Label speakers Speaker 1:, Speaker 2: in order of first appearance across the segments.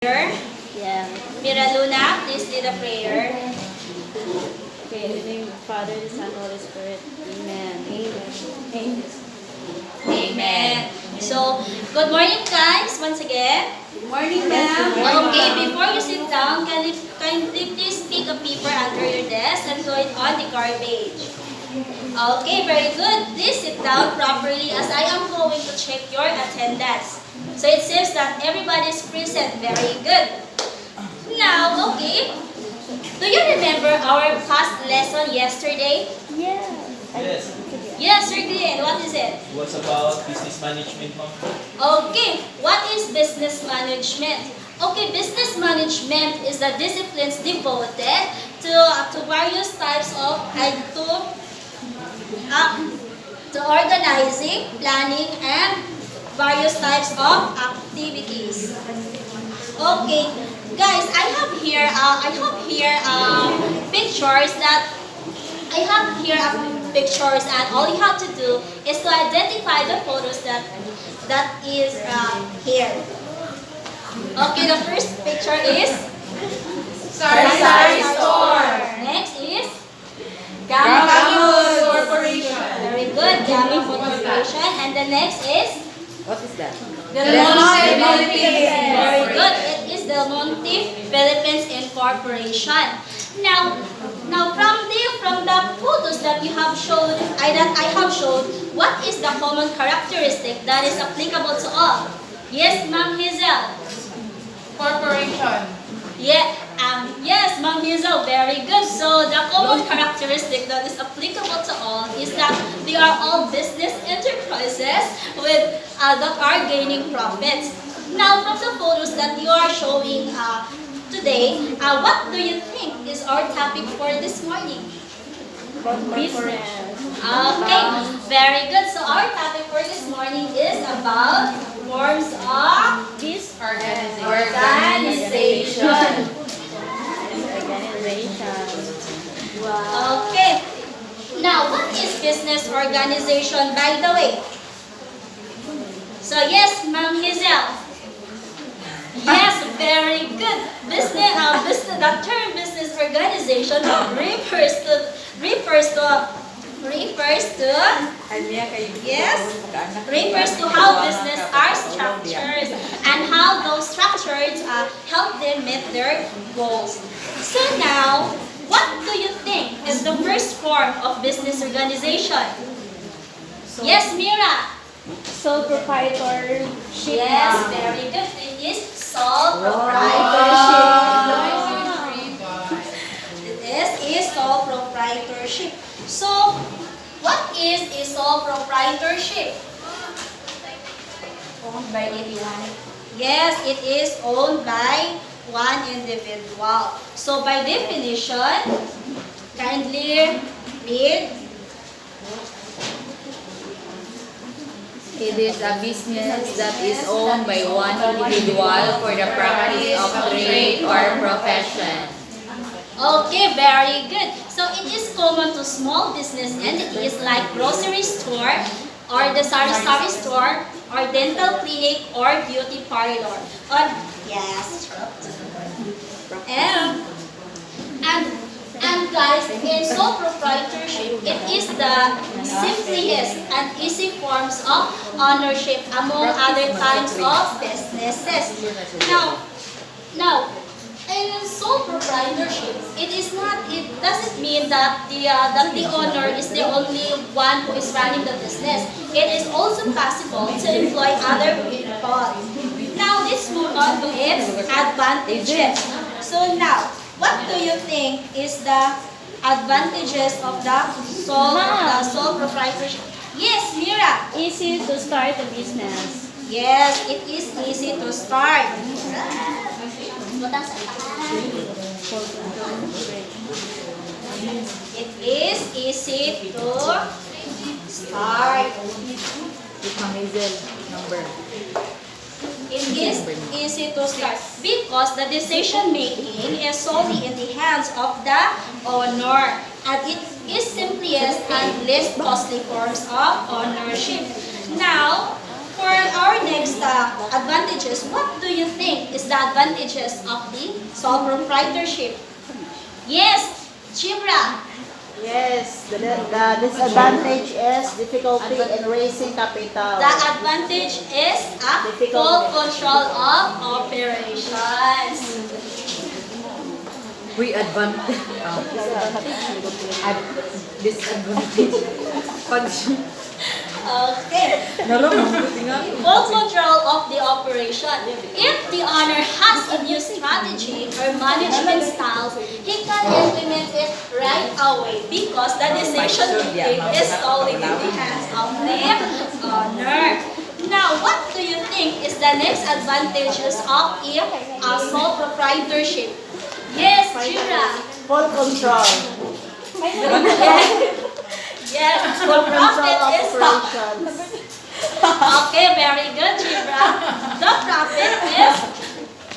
Speaker 1: Prayer.
Speaker 2: Yeah.
Speaker 1: Mira Luna, please lead a prayer.
Speaker 2: Okay, in the name of the Father, the Son, Holy Spirit. Amen. Amen.
Speaker 1: Amen. So, good morning guys, once again.
Speaker 3: Morning, ma'am.
Speaker 1: Okay, before you sit down, kindly please pick a paper under your desk and throw it on the garbage. Okay, very good. Please sit down properly as I am going to check your attendance. So it seems that everybody is present. Very good. Now, okay. Do you remember our past lesson yesterday?
Speaker 2: Yeah.
Speaker 4: Yes.
Speaker 1: Yes, sir Glenn. What is it?
Speaker 4: It was about business management, ma'am.
Speaker 1: Okay, what is business management? Okay, business management is the disciplines devoted to various types of to organizing, planning, and various types of activities. Okay, guys, I have here pictures, and all you have to do is to identify the photos that is here. Okay, the first picture is
Speaker 3: Sari Store.
Speaker 1: next is
Speaker 3: Gamma Corporation.
Speaker 1: very good, Gamma Food Corporation, and the next is
Speaker 2: What is that?
Speaker 3: Del Monte Philippines.
Speaker 1: very good. It is Del Monte Philippines Incorporation. Now from the photos that you have showed, that I have showed, what is the common characteristic that is applicable to all? Yes, Ma'am Hazel.
Speaker 3: Corporation.
Speaker 1: Yes, Ma'am Hazel, very good. So the common characteristic that is applicable to all is that they are all business enterprises that are gaining profits. Now, from the photos that you are showing today, what do you think is our topic for this morning?
Speaker 2: Business.
Speaker 1: Okay, very good. So our topic for this morning is about forms of
Speaker 2: This
Speaker 1: organization.
Speaker 2: organization. Wow.
Speaker 1: Okay. Now, what is business organization, by the way? So, yes, Ma'am Hazel. Yes, very good. The term business organization refers to how business are structured and how those structures help them meet their goals. So now, what do you think is the first form of business organization? Yes, Mira.
Speaker 2: Sole proprietorship.
Speaker 1: Yes, very good. It is sole proprietorship. It is sole proprietorship. So, what is a sole proprietorship?
Speaker 3: Owned by anyone.
Speaker 1: Yes, it is owned by one individual. So, by definition, kindly read.
Speaker 5: It is a business that is owned by one individual for the practice of trade or profession.
Speaker 1: Okay, very good. So it is common to small business entities like grocery store or the sari-sari store or dental clinic or beauty parlor. Yes. And guys, in sole proprietorship, it is the simplest and easy forms of ownership among other kinds of businesses. Now, in sole proprietorship, it doesn't mean that the owner is the only one who is running the business. It is also possible to employ other people. Now, let's move on to its advantages. So now, what do you think is the advantages of the sole proprietorship? Yes, Mira.
Speaker 2: Easy to start a business.
Speaker 1: Yes, it is easy to start. It is easy to start.
Speaker 5: Number.
Speaker 1: It is easy to start because the decision making is solely in the hands of the owner, and it is simplest and least costly forms of ownership. Now, For our next advantages, what do you think is the advantages of the sole proprietorship? Yes, Chibra.
Speaker 2: Yes, the disadvantage is difficulty in raising capital.
Speaker 1: The advantage is a full control of operations.
Speaker 5: We advantage. Disadvantage.
Speaker 1: Okay. Full control of the operation. If the owner has a new strategy or management style, he can implement it right away because the decision making is solely in the hands of the owner. Now, what do you think is the next advantages of a sole proprietorship? Yes, Chira.
Speaker 2: Full control.
Speaker 1: Yes, the
Speaker 2: Full control
Speaker 1: profit
Speaker 2: of
Speaker 1: is
Speaker 2: operations.
Speaker 1: okay, very good, Chibra. The profit is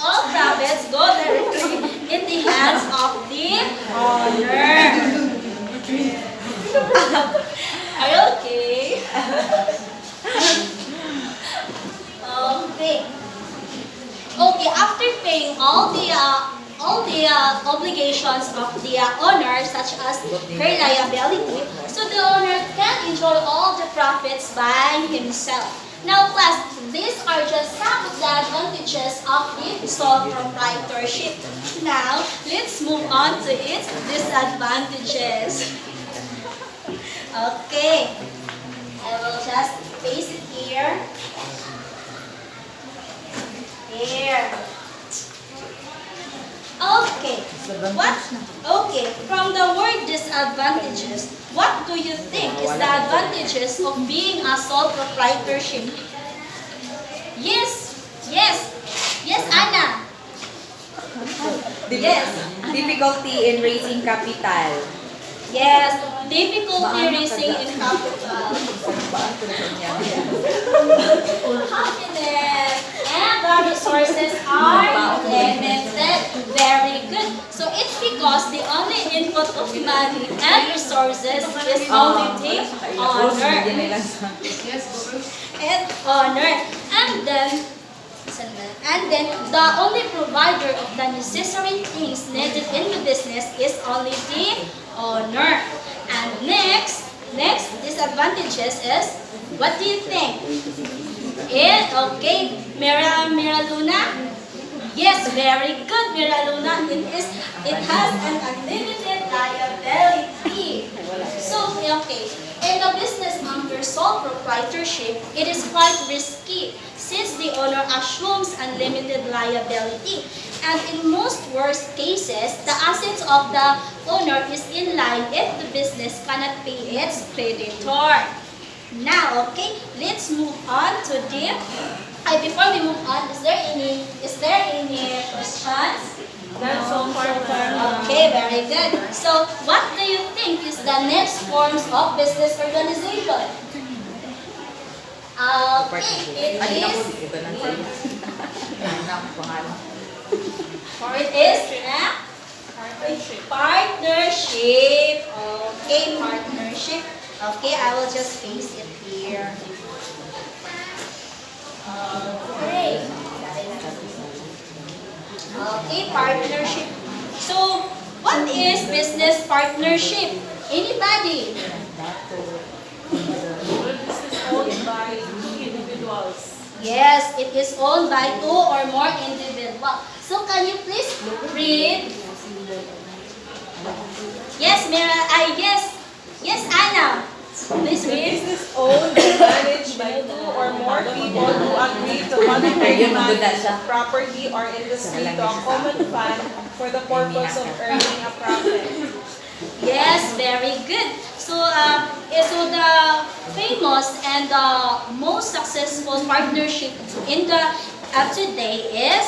Speaker 1: all profits go directly in the hands of the owner. Are you okay? Okay. Okay, after paying all the obligations of the owner, such as her liability, so the owner can enjoy all the profits by himself. Now, class, these are just some of the advantages of the sole proprietorship. Now, let's move on to its disadvantages. Okay, I will just paste it here. Here. Okay. What? Okay. From the word disadvantages, what do you think is the advantages of being a sole proprietorship? Yes. Yes. Yes, Anna. Yes.
Speaker 5: Difficulty in raising capital.
Speaker 1: Yes. Difficulty raising in capital. Happiness. And the resources are limited. Very good. So it's because the only input of money and resources is only the owner. And owner. And then the only provider of the necessary things needed in the business is only the owner. And next disadvantages is, what do you think? Okay, Mira Luna? Yes, very good, Mira Luna. It has an unlimited liability. So, okay, in the business under sole proprietorship, it is quite risky since the owner assumes unlimited liability. And in most worst cases, the assets of the owner is in line if the business cannot pay its creditor. Now, okay, let's move on to the. Before we move on, is there any questions?
Speaker 3: That's all for
Speaker 1: Okay, very good. So, what do you think is the next forms of business organization? It is partnership. Okay, partnership. Okay, I will just paste it here. Okay. Okay, partnership. So, what is business partnership? Anybody?
Speaker 3: This is owned by individuals.
Speaker 1: Yes, it is owned by 2 or more individuals. So, can you please read? Yes, Mira. Yes, Anna. Please read.
Speaker 3: Business owned and managed by 2 or more people who agree to voluntarily manage property or industry to a common fund for the purpose of earning a profit.
Speaker 1: Yes, very good. So the famous and the most successful partnership in the today is,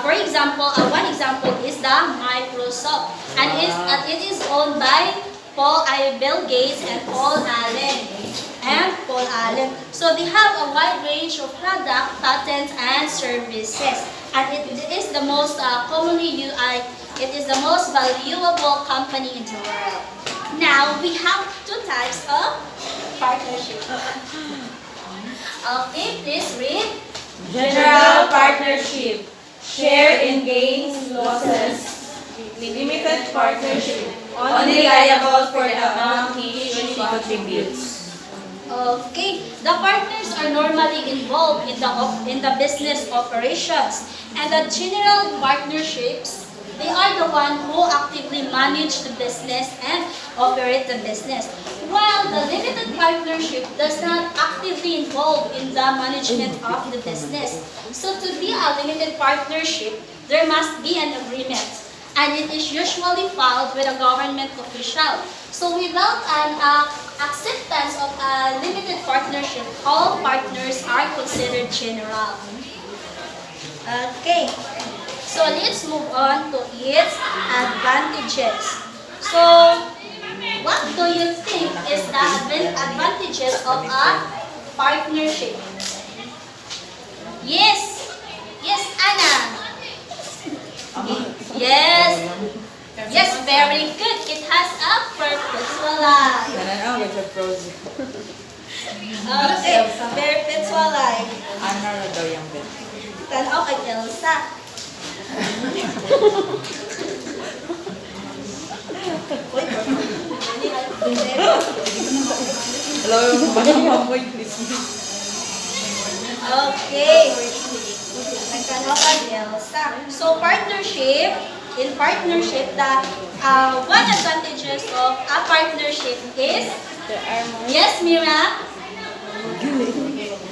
Speaker 1: for example, one example is the Microsoft, and it is owned by Bill Gates and Paul Allen. So they have a wide range of product, patents, and services, and it is the most it is the most valuable company in the world. Now we have 2 types of partnership. Okay, please read.
Speaker 2: General partnership. Share in gains, losses.
Speaker 3: Limited partnership.
Speaker 5: Only liable for the amount he or she contributes.
Speaker 1: Okay, the partners are normally involved in the business operations, and the general partnerships, they are the one who actively manage the business and operate the business. While the limited partnership does not actively involve in the management of the business. So to be a limited partnership, there must be an agreement, and it is usually filed with a government official. So without an acceptance of a limited partnership, all partners are considered general. Okay, so let's move on to its advantages. So, what do you think is the advantages of a partnership? Yes, yes, Anna. Yes. Yes, very good. It has a perpetual life. Okay, perpetual life. Tanaw kay Elsa. Okay. Nagtanaw kay Elsa. So, in partnership, the one advantages of a partnership is,
Speaker 2: There are more.
Speaker 1: yes, Mira?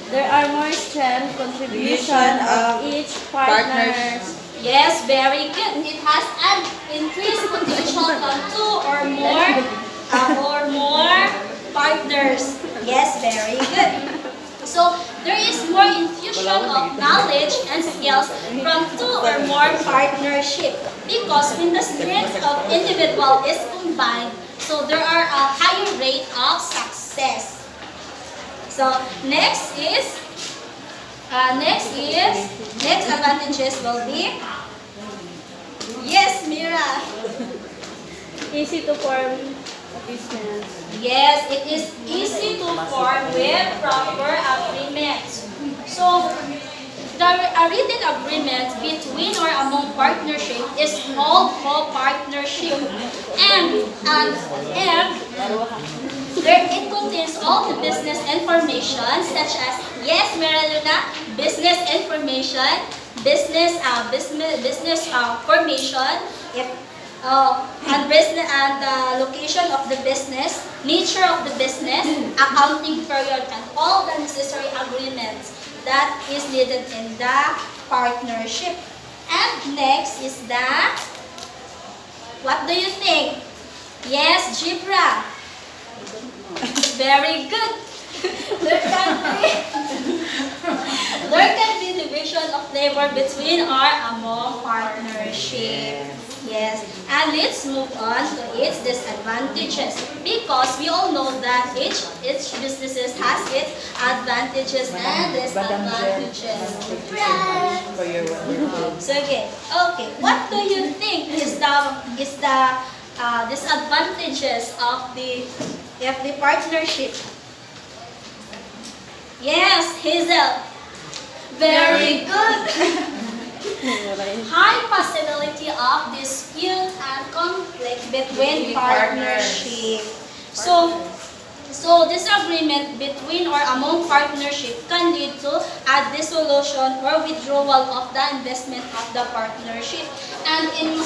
Speaker 2: There are more strength contribution of each partner.
Speaker 1: Yes, very good. It has an increased potential from two or more partners. Yes, very good. So there is more infusion of knowledge and skills from two or more partnership, because when the strength of individual is combined, so there are a higher rate of success. So next advantages will be, yes, Mira.
Speaker 2: Easy to form a business.
Speaker 1: Yes, it is easy to form with proper agreements. So, a written agreement between or among partnership is called co-partnership. And there it contains all the business information such as, yes, Mariluna, business information, business formation, if and the location of the business, nature of the business, accounting period, and all the necessary agreements that is needed in the partnership. And next is what do you think? Yes, Jibra. Very good. There can be division of labor between or among partnership. Yes, and let's move on to its disadvantages, because we all know that each businesses has its advantages and disadvantages. Right. So okay, what do you think is the disadvantages of the partnership? Yes, Hazel. Very good. High possibility of dispute and conflict between partnership. So disagreement between or among partnership can lead to a dissolution or withdrawal of the investment of the partnership. And in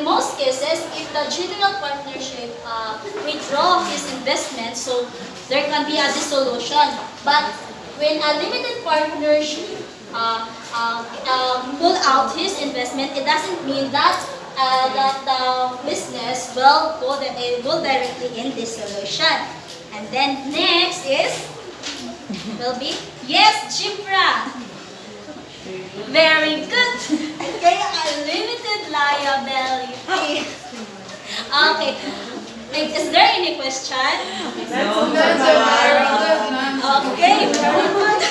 Speaker 1: most cases, if the general partnership withdraw his investment, so there can be a dissolution. But when a limited partnership pull out his investment, it doesn't mean that the business will go directly in dissolution. And then next will be, yes, Jibra. Very good. Kaya unlimited liability. Okay. Is there any question?
Speaker 3: No.
Speaker 1: Okay, very good.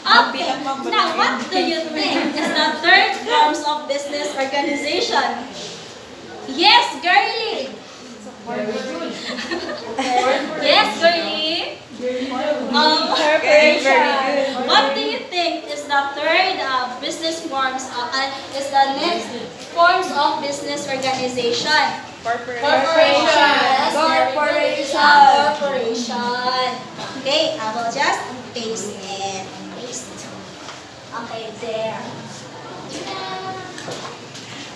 Speaker 1: Okay, now what do you think is the third forms of business organization? Yes, girly. Yes, girly?
Speaker 3: Okay, very good.
Speaker 1: What do you think is the third business forms, is the next forms of business organization?
Speaker 3: Corporation.
Speaker 1: Yes, very good.
Speaker 2: Corporation.
Speaker 1: Corporation. Okay, I will just paste it. Paste. Okay, there.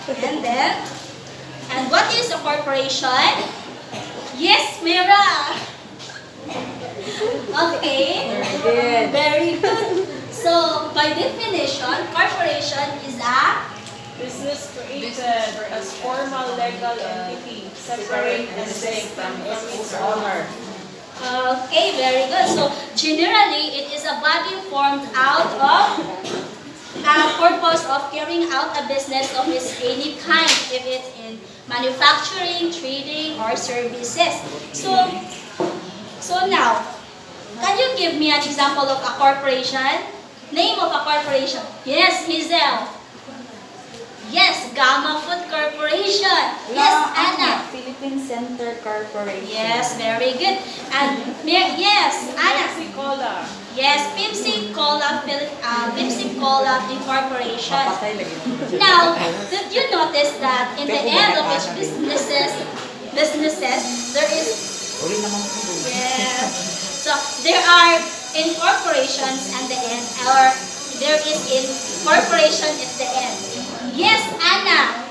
Speaker 1: And then, and what is a corporation? Yes, Mira. Okay.
Speaker 2: Good.
Speaker 1: Very good. So, by definition, corporation is a
Speaker 3: Business created as formal legal entity, separate and distinct from its owner.
Speaker 1: okay, very good. So, generally, it is a body formed out of a purpose of carrying out a business of any kind, if it's in manufacturing, trading, or services. So now, can you give me an example of a corporation? Name of a corporation. Yes, Hazel. Yes, Gamma Food Corporation. Yes, Anna.
Speaker 2: Philippine Center Corporation.
Speaker 1: Yes, very good. And yes, Anna.
Speaker 3: Pepsi Cola.
Speaker 1: Yes, Pepsi Cola Incorporation. Now, did you notice that in the end of each businesses, there is, yes. So, there are incorporations at the end, or there is incorporation at the end. Yes, Anna.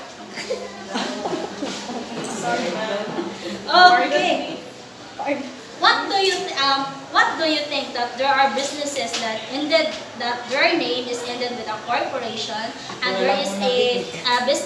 Speaker 3: Sorry, ma'am.
Speaker 1: Okay. What do you think that there are businesses that ended, that their name is ended with a corporation, and there is a business